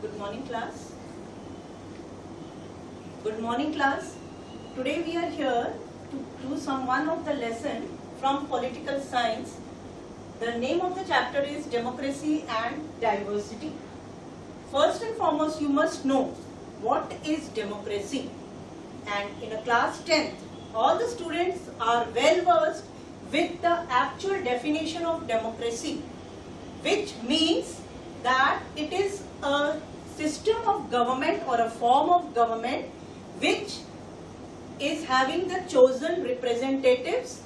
Good morning, class. Good morning, class. Today we are here to do one of the lesson from political science. The name of the chapter is Democracy and Diversity. First and foremost, you must know what is democracy. And in a class 10th, all the students are well versed with the actual definition of democracy, which means that it is a system of government or a form of government which is having the chosen representatives,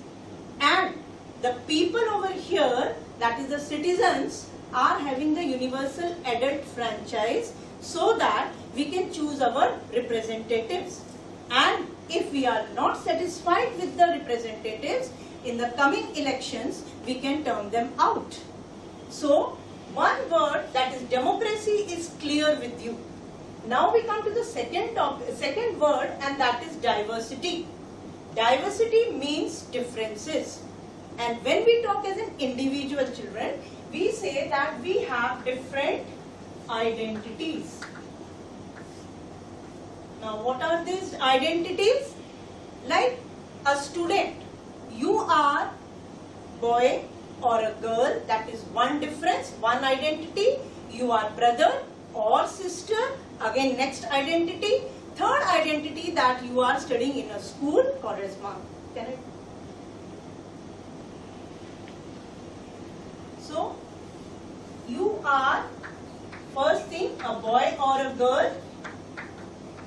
and the people over here, that is the citizens, are having the universal adult franchise so that we can choose our representatives. And if we are not satisfied with the representatives, in the coming elections we can turn them out. So one word, that is democracy, is clear with you. Now we come to the second word, and that is diversity. Diversity means differences. And when we talk as an individual, children, we say that we have different identities. Now what are these identities? Like a student, you are boy or a girl, that is one difference, one identity. You are brother or sister, again next identity. Third identity, that you are studying in a school called as mark. Correct? So you are, first thing, a boy or a girl.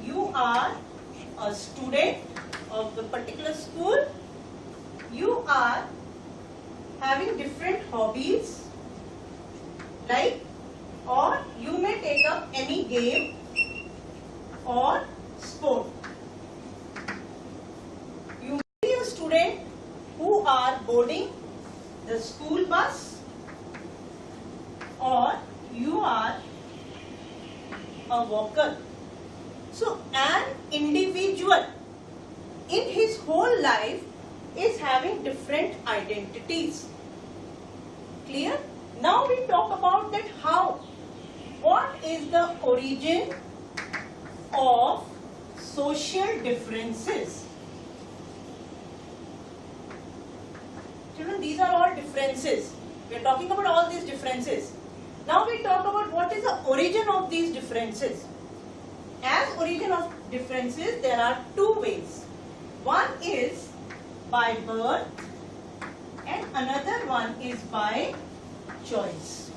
You are a student of the particular school. You are having different hobbies, like, or you may take up any game or sport. You may be a student who are boarding the school bus, or you are a walker. So an individual in his whole life is having different identities. Clear? Now we talk about that how. What is the origin of social differences? Children, these are all differences. We are talking about all these differences. Now we talk about what is the origin of these differences. As origin of differences, there are two ways. One is by birth and another one is by choice.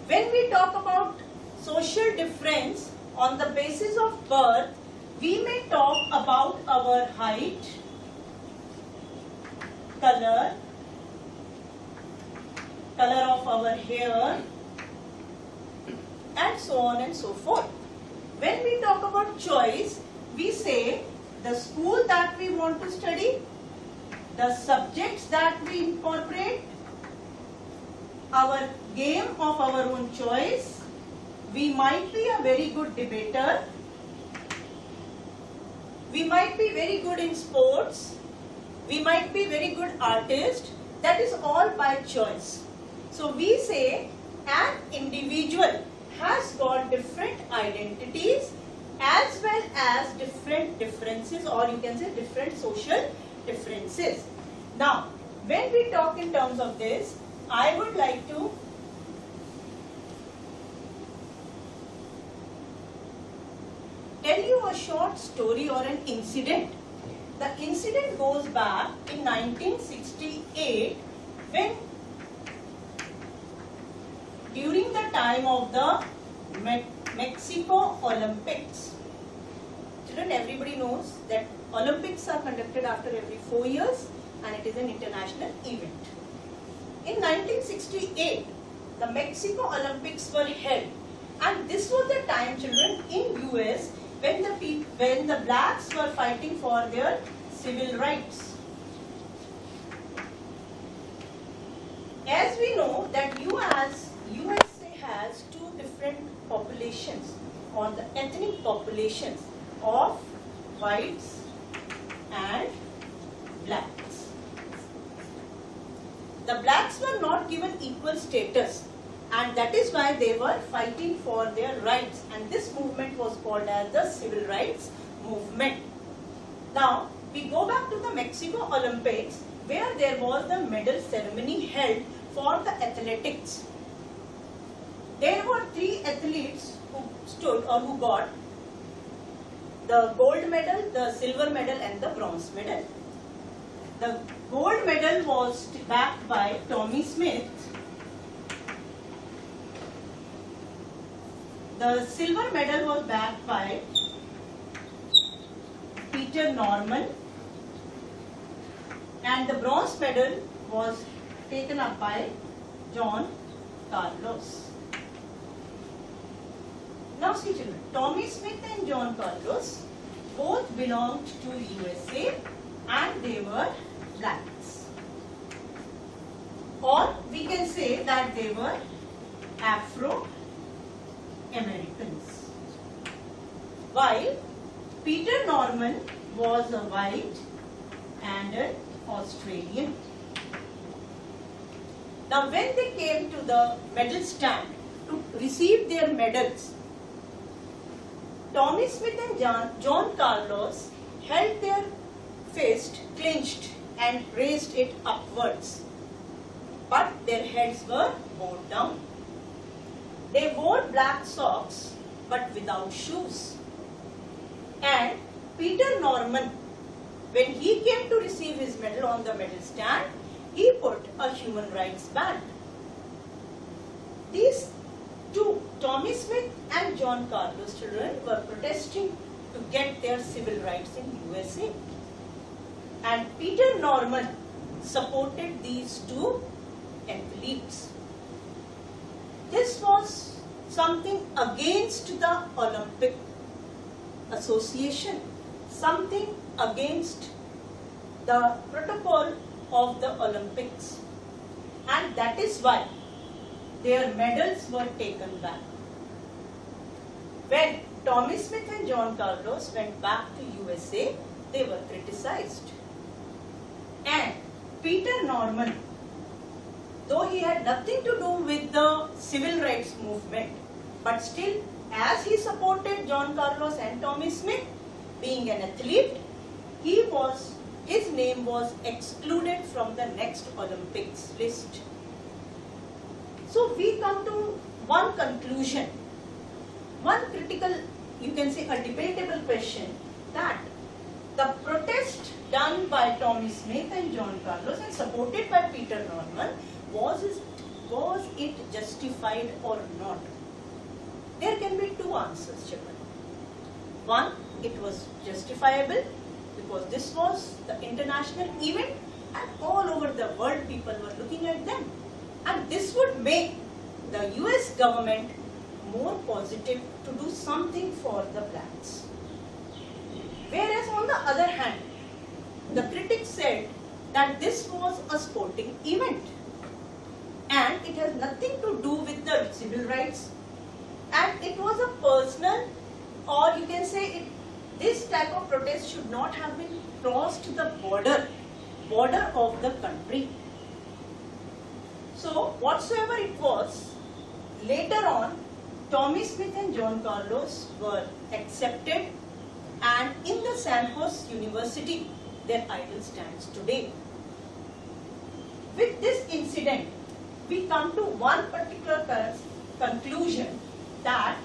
When we talk about social difference on the basis of birth, we may talk about our height, color of our hair, and so on and so forth. When we talk about choice, we say the school that we want to study, the subjects that we incorporate, our game of our own choice. We might be a very good debater. We might be very good in sports. We might be very good artist. That is all by choice. So we say an individual has got different identities as well as different differences, or you can say different social differences. Now, when we talk in terms of this, I would like to tell you a short story or an incident. The incident goes back in 1968, when during the time of the Mexico Olympics. Children, everybody knows that Olympics are conducted after every 4 years and it is an international event. In 1968, the Mexico Olympics were held, and this was the time, children, in US when the blacks were fighting for their civil rights. As we know that USA has two different populations, or the ethnic populations of whites and blacks. The blacks were not given equal status and that is why they were fighting for their rights, and this movement was called as the Civil Rights Movement. Now we go back to the Mexico Olympics, where there was the medal ceremony held for the athletics. There were 3 athletes who stood or who got the gold medal, the silver medal and the bronze medal. The gold medal was backed by Tommie Smith. The silver medal was backed by Peter Norman, and the bronze medal was taken up by John Carlos. Now see children, Tommie Smith and John Carlos both belonged to USA and they were blacks. Or we can say that they were Afro-Americans. While Peter Norman was a white and an Australian. Now when they came to the medal stand to receive their medals, Tommie Smith and John Carlos held their fist clenched and raised it upwards, but their heads were bowed down. They wore black socks but without shoes. And Peter Norman, when he came to receive his medal on the medal stand, he put a human rights band. These two, Tommie Smith and John Carlos children, were protesting to get their civil rights in USA. And Peter Norman supported these 2 athletes. This was something against the Olympic Association, something against the protocol of the Olympics, and that is why their medals were taken back. When Tommie Smith and John Carlos went back to USA, they were criticized. And Peter Norman, though he had nothing to do with the civil rights movement, but still, as he supported John Carlos and Tommie Smith, being an athlete, his name was excluded from the next Olympics list. So we come to one conclusion, one critical, you can say a debatable question, that the protest done by Tommie Smith and John Carlos and supported by Peter Norman, was it justified or not? There can be 2 answers, children. One, it was justifiable because this was the international event and all over the world people were looking at them. And this would make the US government more positive to do something for the blacks. Whereas on the other hand, the critics said that this was a sporting event and it has nothing to do with the civil rights, and it was a personal, or you can say this type of protest should not have been crossed the border of the country. So whatsoever it was, later on Tommie Smith and John Carlos were accepted, and in the Sandhurst University their idol stands today. With this incident, we come to one particular conclusion, that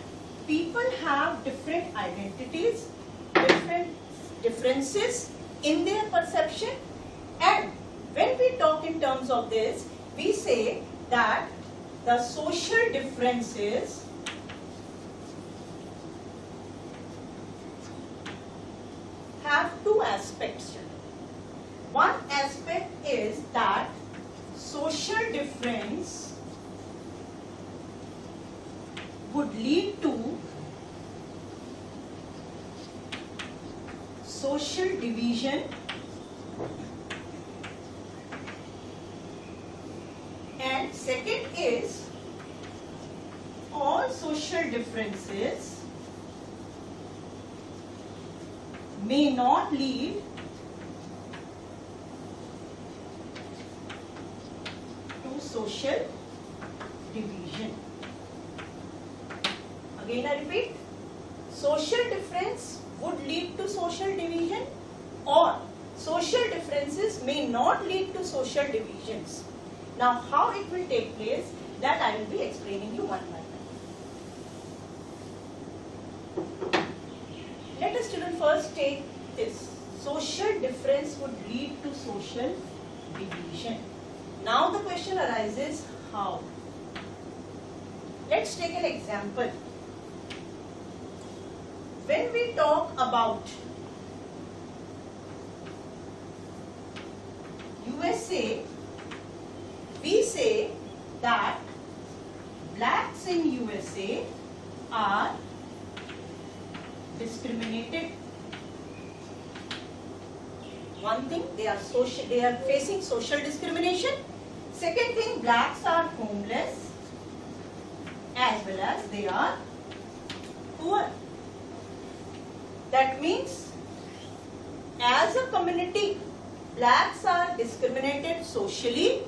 people have different identities, different differences in their perception, and when we talk in terms of this, we say that the social differences have 2 aspects. One aspect is that social difference would lead to social division, and second is all social differences may not lead to social division. Again I repeat, social difference would lead to social division, or social differences may not lead to social divisions. Now how it will take place, that I will be explaining you one by one. Let us children first take this. Social difference would lead to social division. Now the question arises, how? Let's take an example. When we talk about USA, we say that blacks in USA are discriminated. One thing, they are facing social discrimination. Second thing, blacks are homeless as well as they are poor. That means, as a community, blacks are discriminated socially.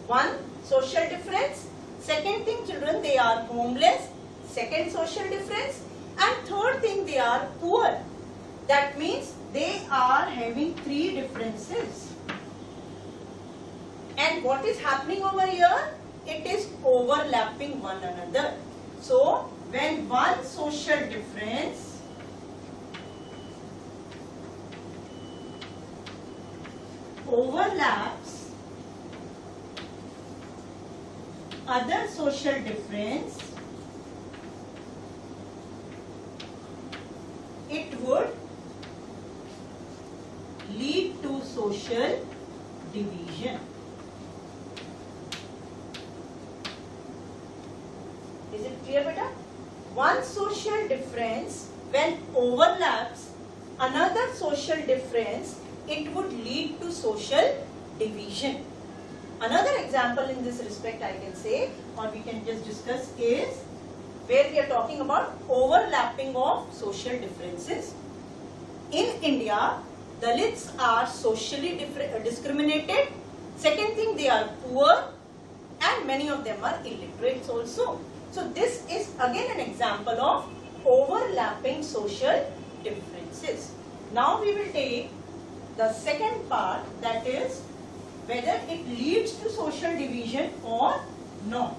One, social difference. Second thing, children, they are homeless. Second social difference. And third thing, they are poor. That means they are having three differences. And what is happening over here? It is overlapping one another. So, when one social difference overlaps other social difference, it would lead to social division. Is it clear, beta? One social difference, when overlaps another social difference, it would lead to social division. Another example in this respect I can say, or we can just discuss, is where we are talking about overlapping of social differences. In India, Dalits are socially discriminated. Second thing, they are poor, and many of them are illiterates also. So this is again an example of overlapping social differences. Now we will take the second part, that is whether it leads to social division or not.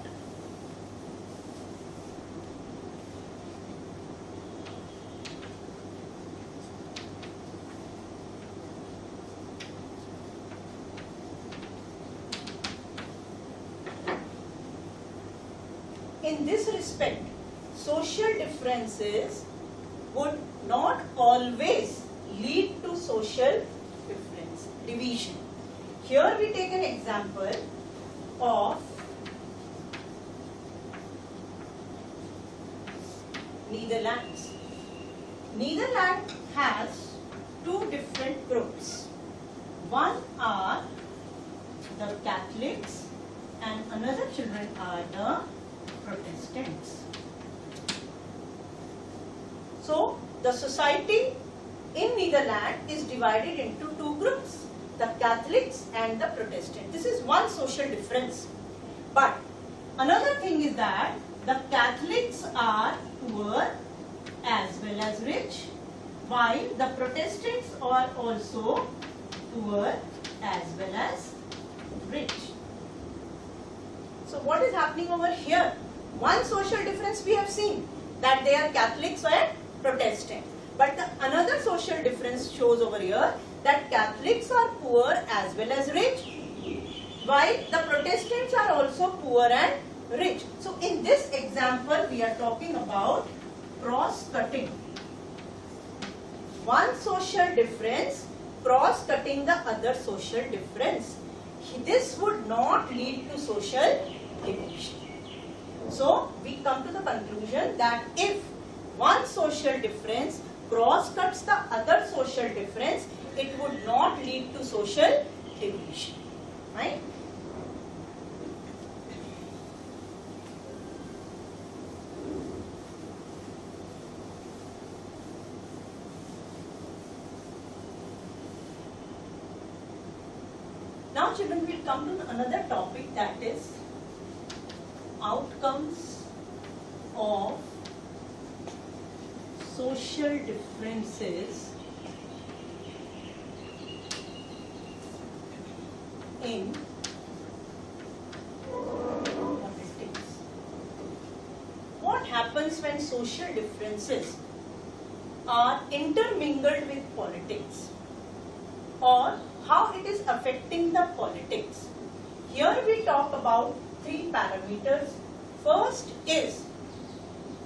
In this respect, social differences would not always lead to social division. Here we take an example of Netherlands. Netherlands has two different groups. One are the Catholics and another children are the Protestants. So the society in Netherlands is divided into two groups, the Catholics and the Protestants. This is one social difference. But another thing is that the Catholics are poor as well as rich, while the Protestants are also poor as well as rich. So what is happening over here? One social difference we have seen, that they are Catholics and Protestant. But another social difference shows over here that Catholics are poor as well as rich, while the Protestants are also poor and rich. So in this example we are talking about cross-cutting. One social difference cross-cutting the other social difference. This would not lead to social division. So we come to the conclusion that if one social difference cross-cuts the other social difference, it would not lead to social division. Right? Now children, we will come to another topic, that is outcomes of social differences in politics. What happens when social differences are intermingled with politics, or how it is affecting the politics? Here we talk about three parameters. First is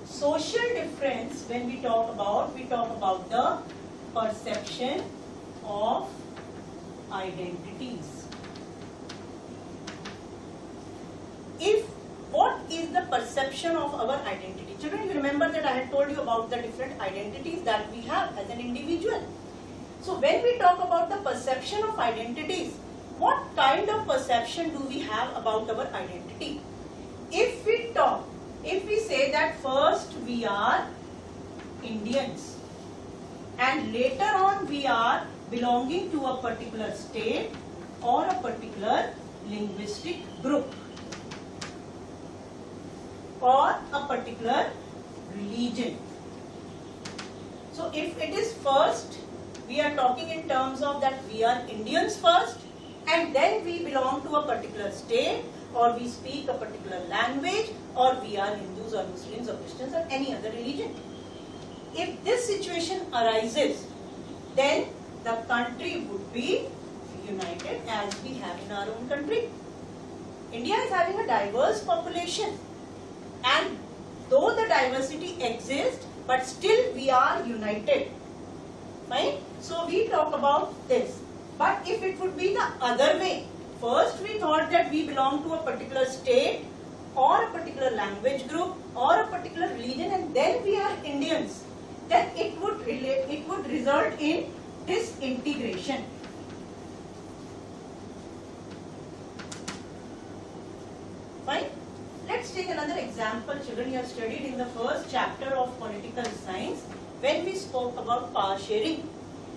social difference. When we talk about the perception of identities. What is the perception of our identity? Children, you remember that I had told you about the different identities that we have as an individual. So when we talk about the perception of identities, what kind of perception do we have about our identity? If we say that first we are Indians and later on we are belonging to a particular state or a particular linguistic group or a particular religion. So if it is first, we are talking in terms of that we are Indians first and then we belong to a particular state, or we speak a particular language, or we are Hindus or Muslims or Christians or any other religion. If this situation arises, then the country would be united as we have in our own country. India is having a diverse population, and though the diversity exists, but still we are united. Fine? So we talk about this. But if it would be the other way, first we thought that we belong to a particular state or a particular language group or a particular religion, and then we are Indians, then it would result in disintegration. Fine? Let's take another example. Children, you have studied in the first chapter of political science when we spoke about power sharing,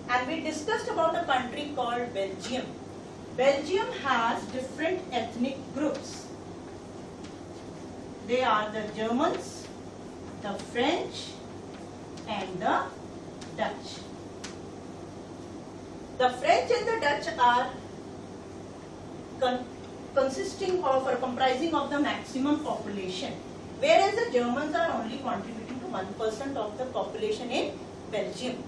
and we discussed about a country called Belgium. Belgium has different ethnic groups. They are the Germans, the French, and the Dutch. The French and the Dutch are consisting of or comprising of the maximum population, whereas the Germans are only contributing to 1% of the population in Belgium.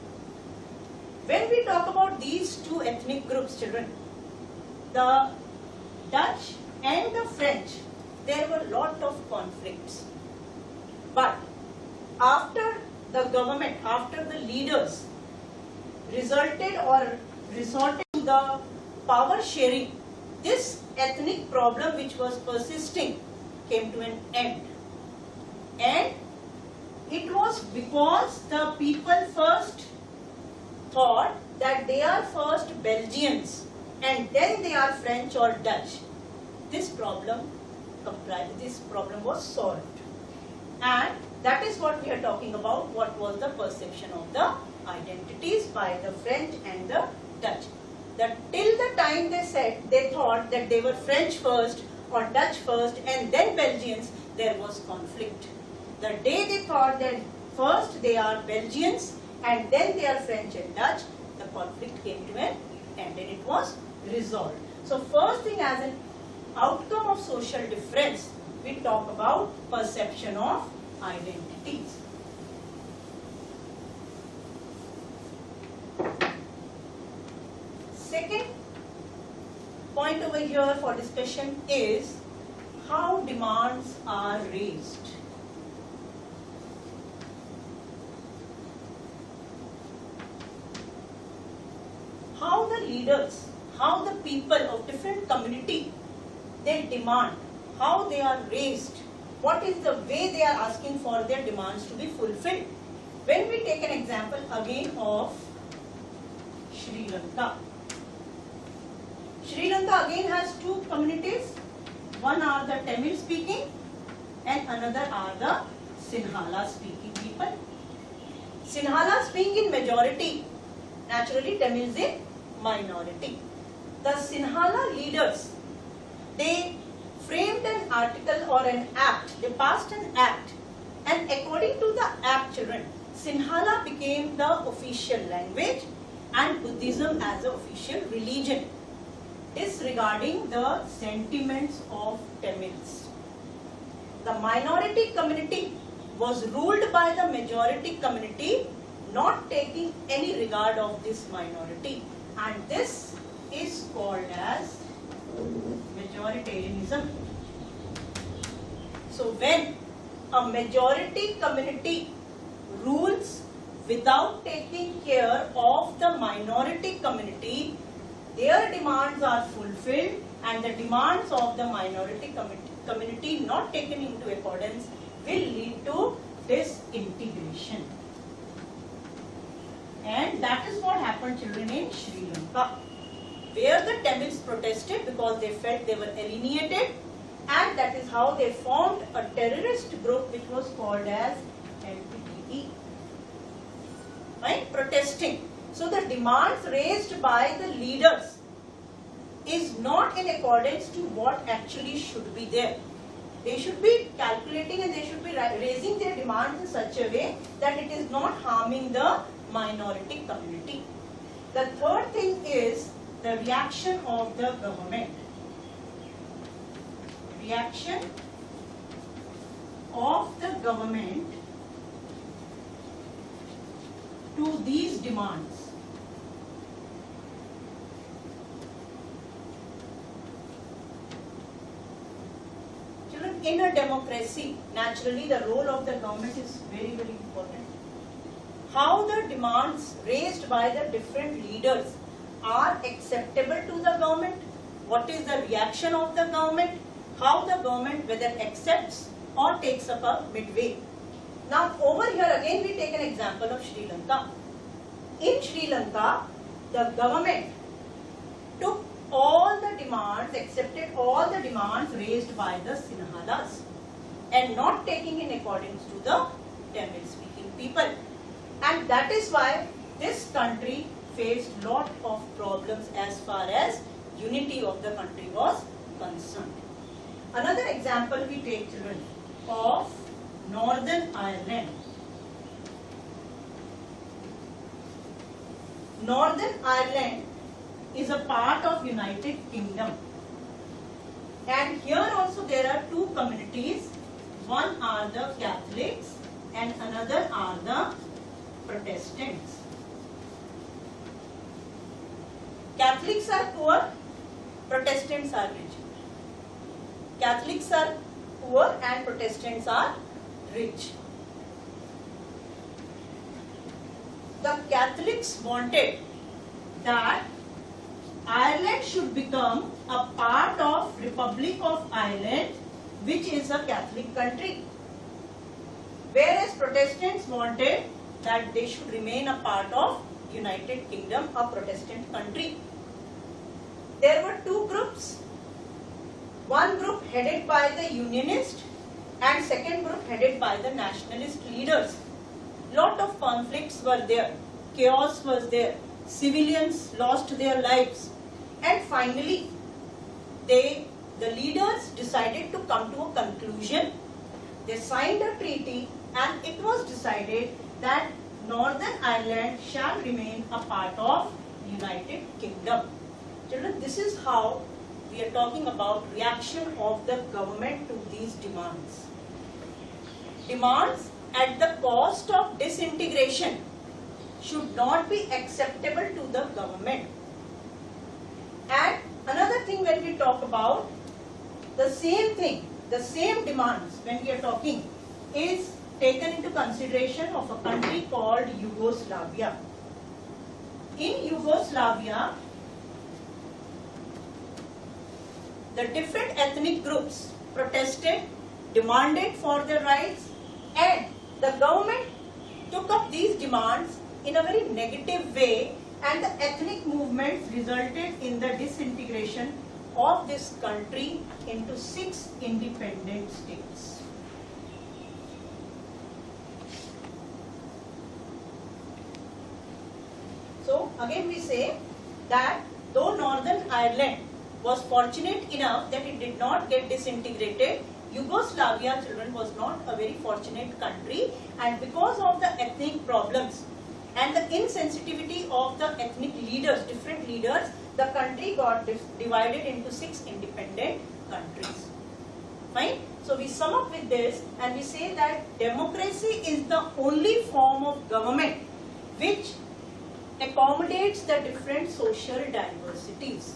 When we talk about these two ethnic groups, children, the Dutch and the French, there were a lot of conflicts. But after the government, after the leaders resorted to the power sharing, this ethnic problem which was persisting came to an end. And it was because the people first thought that they are first Belgians and then they are French or Dutch. This problem was solved. And that is what we are talking about, what was the perception of the identities by the French and the Dutch. That till the time they thought that they were French first or Dutch first and then Belgians, there was conflict. The day they thought that first they are Belgians and then they are French and Dutch, the conflict came to an end and it was resolved. So first thing, as an outcome of social difference, we talk about perception of identities. Second point over here for discussion is how demands are raised. How the leaders, how the people of different community, they demand, how they are raised, what is the way they are asking for their demands to be fulfilled. When we take an example again of Sri Lanka. Sri Lanka again has two communities. One are the Tamil speaking and another are the Sinhala speaking people. Sinhala speaking in majority, naturally Tamil is in minority. The Sinhala leaders, they framed an article or an act, they passed an act, and according to the act, children, Sinhala became the official language and Buddhism as the official religion, disregarding the sentiments of Tamils. The minority community was ruled by the majority community, not taking any regard of this minority, and this is called as majoritarianism. So when a majority community rules without taking care of the minority community, their demands are fulfilled, and the demands of the minority community not taken into accordance will lead to disintegration. And that is what happened, children, in Sri Lanka, where the Tamils protested because they felt they were alienated, and that is how they formed a terrorist group which was called as LTTE. Right? Protesting. So the demands raised by the leaders is not in accordance to what actually should be there. They should be calculating and they should be raising their demands in such a way that it is not harming the minority community. The third thing is the reaction of the government. Reaction of the government to these demands. Children, in a democracy, naturally the role of the government is very, very important. How the demands raised by the different leaders are acceptable to the government, what is the reaction of the government, how the government whether accepts or takes up a midway. Now over here again we take an example of Sri Lanka. In Sri Lanka, the government took all the demands, accepted all the demands raised by the Sinhalas and not taking in accordance to the Tamil speaking people. And that is why this country faced lot of problems as far as unity of the country was concerned. Another example we take, children, of Northern Ireland. Northern Ireland is a part of United Kingdom, and here also there are two communities. One are the Catholics and another are the Protestants. Catholics are poor, Protestants are rich. Catholics are poor and Protestants are rich. The Catholics wanted that Ireland should become a part of Republic of Ireland, which is a Catholic country. Whereas Protestants wanted that they should remain a part of United Kingdom, a Protestant country. There were two groups. One group headed by the Unionist and second group headed by the Nationalist leaders. Lot of conflicts were there, chaos was there, civilians lost their lives, and finally the leaders decided to come to a conclusion. They signed a treaty and it was decided that Northern Ireland shall remain a part of United Kingdom. Children, this is how we are talking about reaction of the government to these demands. Demands at the cost of disintegration should not be acceptable to the government. And another thing when we talk about the same thing, the same demands when we are talking is taken into consideration of a country called Yugoslavia. In Yugoslavia, the different ethnic groups protested, demanded for their rights, and the government took up these demands in a very negative way, and the ethnic movements resulted in the disintegration of this country into 6 independent states. So again we say that though Northern Ireland was fortunate enough that it did not get disintegrated, Yugoslavia, children, was not a very fortunate country, and because of the ethnic problems and the insensitivity of the ethnic leaders, different leaders, the country got divided into 6 independent countries. Fine? So we sum up with this and we say that democracy is the only form of government which accommodates the different social diversities.